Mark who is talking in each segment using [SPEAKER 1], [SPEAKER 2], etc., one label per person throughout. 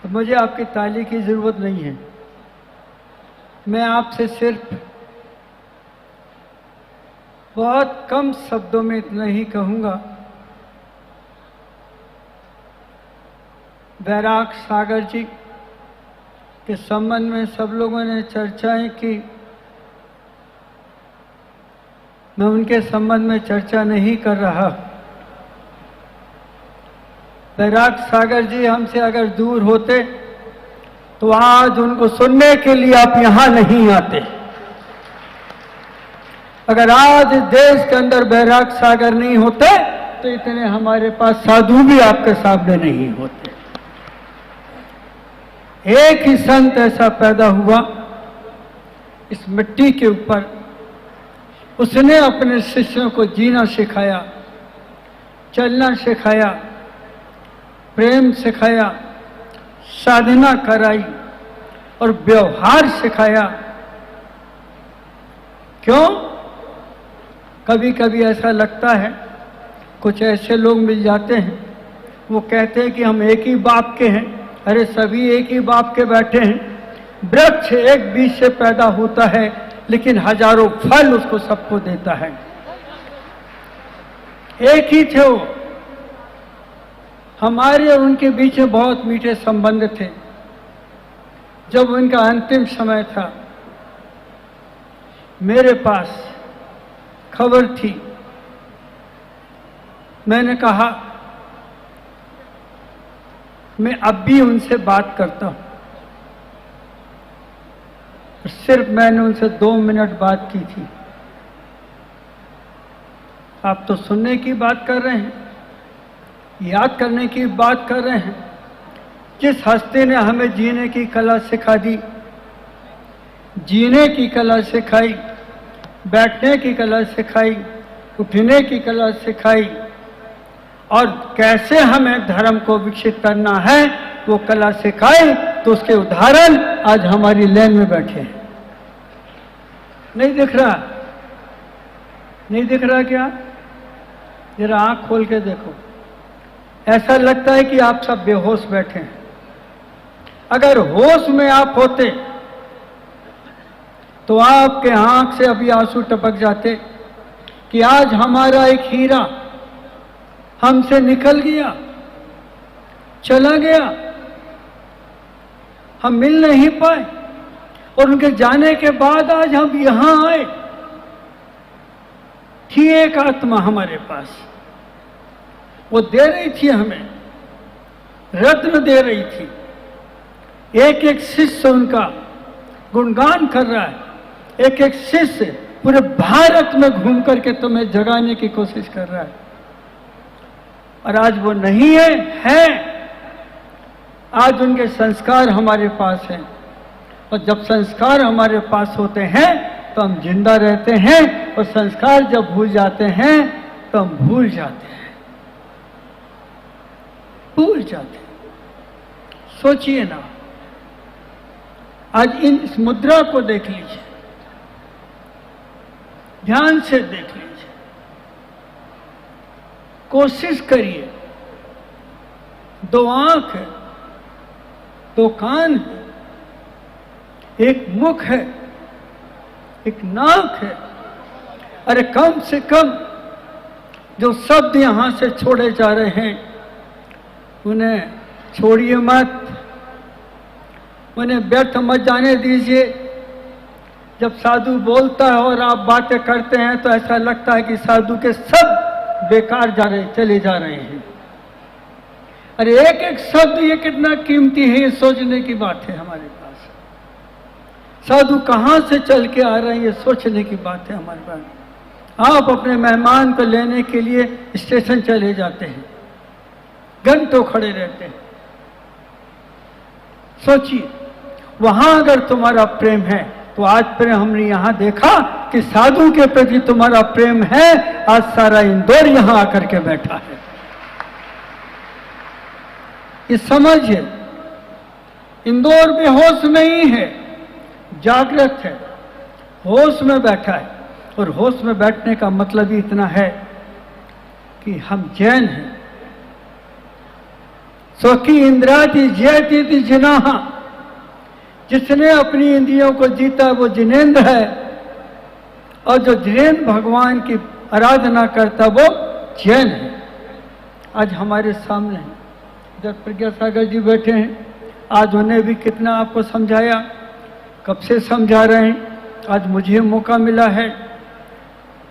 [SPEAKER 1] मुझे आपकी ताली की ज़रूरत नहीं है। मैं आपसे सिर्फ बहुत कम शब्दों में इतना ही कहूँगा, बैराग सागर जी के संबंध में सब लोगों ने चर्चाएं की। मैं उनके संबंध में चर्चा नहीं कर रहा। बैराग सागर जी हमसे अगर दूर होते तो आज उनको सुनने के लिए आप यहां नहीं आते। अगर आज देश के अंदर बैराग सागर नहीं होते तो इतने हमारे पास साधु भी आपके सामने नहीं होते। एक ही संत ऐसा पैदा हुआ इस मिट्टी के ऊपर, उसने अपने शिष्यों को जीना सिखाया, चलना सिखाया, प्रेम सिखाया, साधना कराई और व्यवहार सिखाया। क्यों? कभी कभी ऐसा लगता है, कुछ ऐसे लोग मिल जाते हैं, वो कहते हैं कि हम एक ही बाप के हैं। अरे सभी एक ही बाप के बैठे हैं। वृक्ष एक बीज से पैदा होता है लेकिन हजारों फल उसको सबको देता है। एक ही थे वो। हमारे और उनके बीच में बहुत मीठे संबंध थे। जब उनका अंतिम समय था, मेरे पास खबर थी। मैंने कहा मैं अब भी उनसे बात करता हूं। सिर्फ मैंने उनसे 2 मिनट बात की थी। आप तो सुनने की बात कर रहे हैं, याद करने की बात कर रहे हैं। जिस हस्ती ने हमें जीने की कला सिखा दी, जीने की कला सिखाई, बैठने की कला सिखाई, उठने की कला सिखाई और कैसे हमें धर्म को विकसित करना है वो कला सिखाई, तो उसके उदाहरण आज हमारी लेन में बैठे हैं। नहीं दिख रहा? नहीं दिख रहा क्या? जरा आंख खोल के देखो। ऐसा लगता है कि आप सब बेहोश बैठे हैं। अगर होश में आप होते तो आपके आंख से अभी आंसू टपक जाते कि आज हमारा एक हीरा हमसे निकल गया, चला गया, हम मिल नहीं पाए और उनके जाने के बाद आज हम यहां आए। थी एक आत्मा हमारे पास, वो दे रही थी हमें, रत्न दे रही थी। एक एक शिष्य उनका गुणगान कर रहा है। एक एक शिष्य पूरे भारत में घूम करके तुम्हें जगाने की कोशिश कर रहा है। और आज वो नहीं है। आज उनके संस्कार हमारे पास हैं और जब संस्कार हमारे पास होते हैं तो हम जिंदा रहते हैं और संस्कार जब भूल जाते हैं तो हम भूल जाते हैं, भूल जाते हैं। सोचिए ना, आज इस मुद्रा को देख लीजिए, ध्यान से देख लीजिए, कोशिश करिए। 2 आंख है, 2 कान है, एक मुख है, एक नाक है। अरे कम से कम जो शब्द यहां से छोड़े जा रहे हैं उन्हें छोड़िए मत, उन्हें व्यर्थ मत जाने दीजिए। जब साधु बोलता है और आप बातें करते हैं तो ऐसा लगता है कि साधु के सब बेकार चले जा रहे हैं। अरे एक एक शब्द ये कितना कीमती है, ये सोचने की बात है हमारे पास। साधु कहां से चल के आ रहे हैं, ये सोचने की बात है हमारे पास। आप अपने मेहमान को लेने के लिए स्टेशन चले जाते हैं, घंटों खड़े रहते हैं। सोचिए, वहां अगर तुम्हारा प्रेम है तो आज प्रेम हमने यहां देखा कि साधु के प्रति तुम्हारा प्रेम है। आज सारा इंदौर यहां आकर के बैठा है। ये समझिए, इंदौर बेहोश नहीं है, जागृत है, होश में बैठा है। और होश में बैठने का मतलब ही इतना है कि हम जैन हैं। स्वकी इंद्राति जयति जिनाहा, जिसने अपनी इंद्रियों को जीता वो जिनेंद्र है, और जो जिनेंद्र भगवान की आराधना करता वो जैन है। आज हमारे सामने इधर प्रज्ञा सागर जी बैठे हैं, आज उन्हें भी कितना आपको समझाया, कब से समझा रहे हैं, आज मुझे मौका मिला है।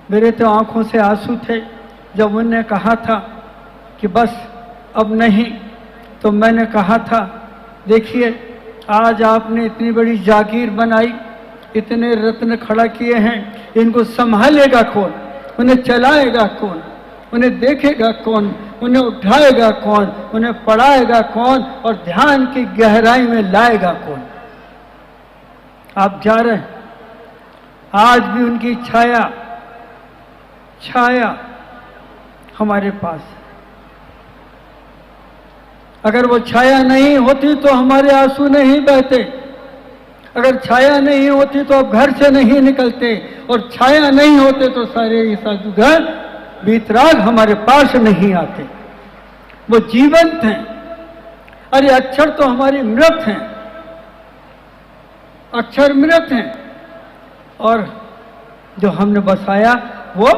[SPEAKER 1] मेरे तो आंखों से आंसू थे जब उन्होंने कहा था कि बस अब नहीं, तो मैंने कहा था देखिए आज आपने इतनी बड़ी जागीर बनाई, इतने रत्न खड़ा किए हैं, इनको संभालेगा कौन, उन्हें चलाएगा कौन, उन्हें देखेगा कौन, उन्हें उठाएगा कौन, उन्हें पढ़ाएगा कौन, और ध्यान की गहराई में लाएगा कौन। आप जा रहे हैं, आज भी उनकी छाया हमारे पास है। अगर वो छाया नहीं होती तो हमारे आंसू नहीं बहते, अगर छाया नहीं होती तो आप घर से नहीं निकलते, और छाया नहीं होते तो सारे ये साधुगण वीतराग हमारे पास नहीं आते। वो जीवंत हैं। अरे अक्षर तो हमारी मृत हैं, अक्षर मृत हैं, और जो हमने बसाया वो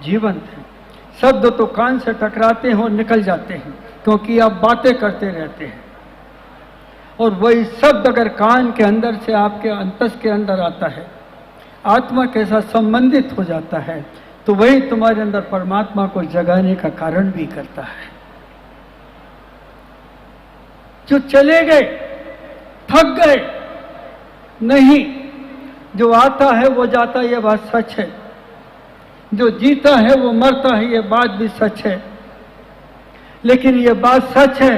[SPEAKER 1] जीवंत है। शब्द तो कान से टकराते हैं और निकल जाते हैं, क्योंकि आप बातें करते रहते हैं, और वही शब्द अगर कान के अंदर से आपके अंतस के अंदर आता है, आत्मा के साथ संबंधित हो जाता है, तो वही तुम्हारे अंदर परमात्मा को जगाने का कारण भी करता है। जो चले गए, थक गए, नहीं, जो आता है वो जाता, ये बात सच है। जो जीता है वो मरता है, ये बात भी सच है। लेकिन ये बात सच है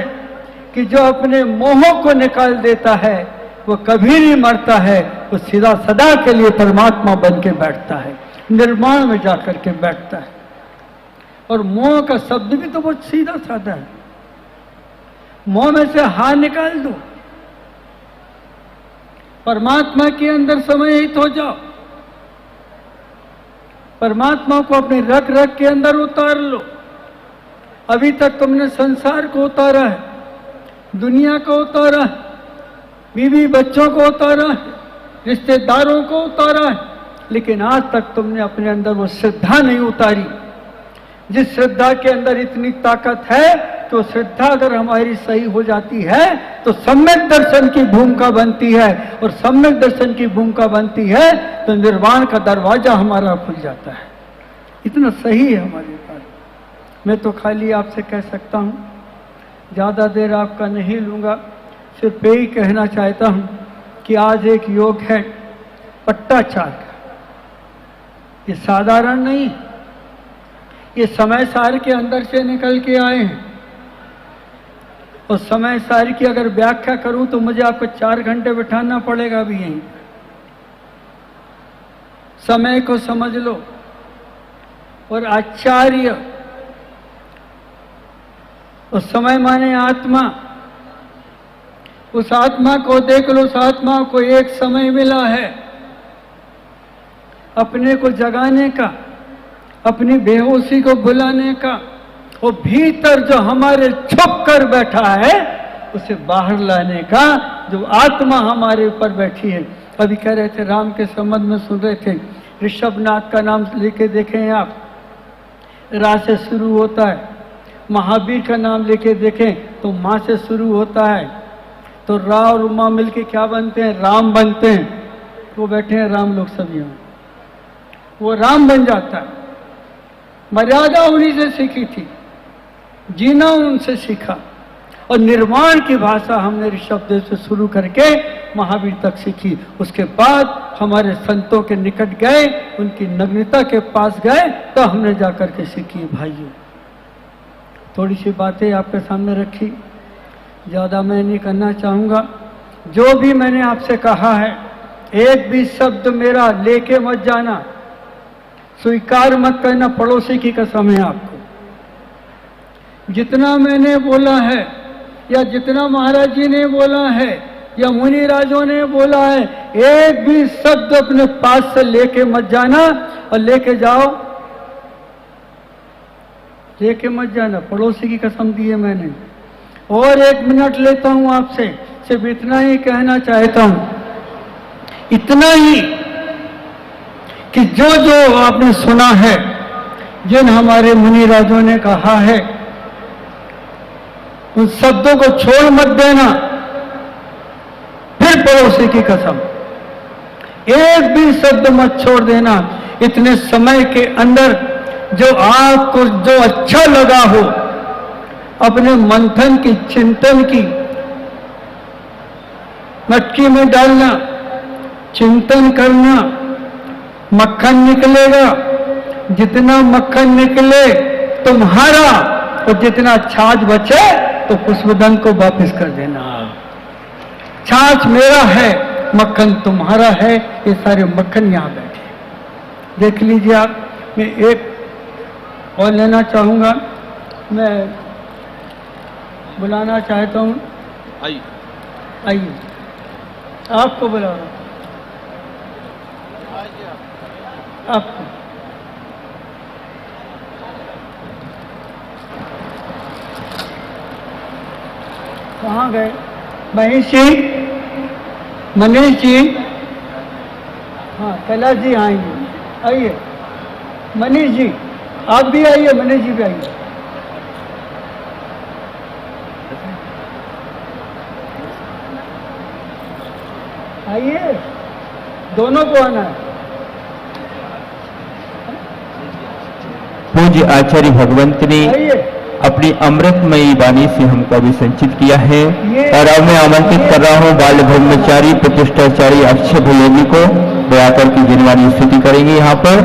[SPEAKER 1] कि जो अपने मोहों को निकाल देता है वो कभी नहीं मरता है, वो सीधा सदा के लिए परमात्मा बन के बैठता है, निर्माण में जाकर के बैठता है। और मोह का शब्द भी तो बहुत सीधा साधा है। मोह में से हार निकाल दो, परमात्मा के अंदर समाहित हो जाओ, परमात्मा को अपने रग रग के अंदर उतार लो। अभी तक तुमने संसार को उतारा है, दुनिया को उतारा है, बीवी बच्चों को उतारा है, रिश्तेदारों को उतारा है, लेकिन आज तक तुमने अपने अंदर वो श्रद्धा नहीं उतारी। जिस श्रद्धा के अंदर इतनी ताकत है, तो श्रद्धा अगर हमारी सही हो जाती है तो सम्यक दर्शन की भूमिका बनती है, और सम्यक दर्शन की भूमिका बनती है तो निर्वाण का दरवाजा हमारा खुल जाता है। इतना सही है हमारे पास। मैं तो खाली आपसे कह सकता हूँ, ज़्यादा देर आपका नहीं लूँगा, सिर्फ यही कहना चाहता हूँ कि आज एक योग है पट्टाचार का। ये साधारण नहीं, ये समय सार के अंदर से निकल के आए हैं, और समय सार की अगर व्याख्या करूं तो मुझे आपको 4 घंटे बिठाना पड़ेगा भी यहीं। समय को समझ लो, और आचार्य, और समय माने आत्मा, उस आत्मा को देख लो। उस आत्मा को एक समय मिला है अपने को जगाने का, अपनी बेहोशी को भुलाने का, वो भीतर जो हमारे छुप कर बैठा है उसे बाहर लाने का, जो आत्मा हमारे ऊपर बैठी है। अभी कह रहे थे, राम के संबंध में सुन रहे थे, ऋषभनाथ का नाम लेके देखें आप, रा से शुरू होता है। महावीर का नाम लेके देखें तो माँ से शुरू होता है। तो रा और उमा मिलके क्या बनते हैं? राम बनते हैं। वो बैठे हैं राम लोग सब यहाँ, वो राम बन जाता है। मर्यादा उन्हीं से सीखी थी, जीना उनसे सीखा, और निर्माण की भाषा हमने ऋषभदेव से शुरू करके महावीर तक सीखी। उसके बाद हमारे संतों के निकट गए, उनकी नग्नता के पास गए, तो हमने जाकर के सीखी। भाइयों, थोड़ी सी बातें आपके सामने रखी, ज़्यादा मैं नहीं करना चाहूँगा। जो भी मैंने आपसे कहा है, एक भी शब्द मेरा लेके मत जाना, स्वीकार मत करना, पड़ोसी की कसम है आपको। जितना मैंने बोला है, या जितना महाराज जी ने बोला है, या मुनि राजों ने बोला है, एक भी शब्द अपने पास से लेके मत जाना, और लेके जाओ, लेके मत जाना। पड़ोसी की कसम दी है मैंने। और 1 मिनट लेता हूं आपसे, सिर्फ इतना ही कहना चाहता हूं, इतना ही कि जो जो आपने सुना है, जिन हमारे मुनि राजों ने कहा है, उन शब्दों को छोड़ मत देना। फिर पड़ोसी की कसम, एक भी शब्द मत छोड़ देना। इतने समय के अंदर जो आपको जो अच्छा लगा हो, अपने मंथन की, चिंतन की मटकी में डालना, चिंतन करना, मक्खन निकलेगा। जितना मक्खन निकले तुम्हारा, और जितना छाछ बचे तो पुष्पदंत को वापस कर देना। छाछ मेरा है, मक्खन तुम्हारा है। ये सारे मक्खन यहां बैठे, देख लीजिए आप। मैं एक और लेना चाहूंगा, मैं बुलाना चाहता हूं। आइए, आपको बुला रहा हूं, आपको। कहाँ गए? महेश जी, मनीष जी, हाँ कैलाश जी आएंगे। आइए मनीष जी, आप भी आइए, मनीष जी भी आइए। आइए, दोनों को आना है।
[SPEAKER 2] पूज्य आचार्य भगवंत ने अपनी अमृतमयी वाणी से हमको भी संचित किया है, और अब मैं आमंत्रित कर रहा हूँ बाल ब्रह्मचारी प्रतिष्ठाचारी अक्षय भैया जी को, दया करके जिनवानी स्तुति करेंगे यहाँ पर।